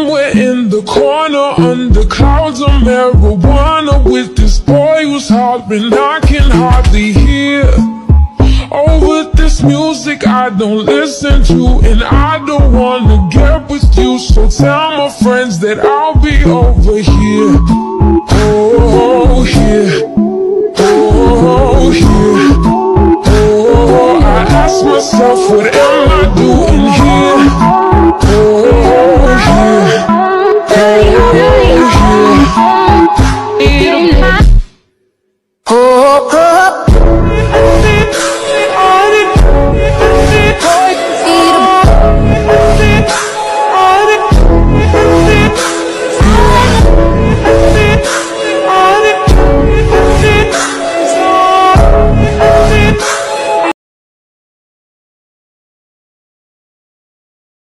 somewhere in the corner, under clouds of marijuana, with this boy who's hollering I can hardly hear. Over this music I don't listen to, and I don't wanna get with you, so tell my friends that I'll be over here. Oh, here. Oh, here. Oh, I ask myself, what am I doing here? Oh,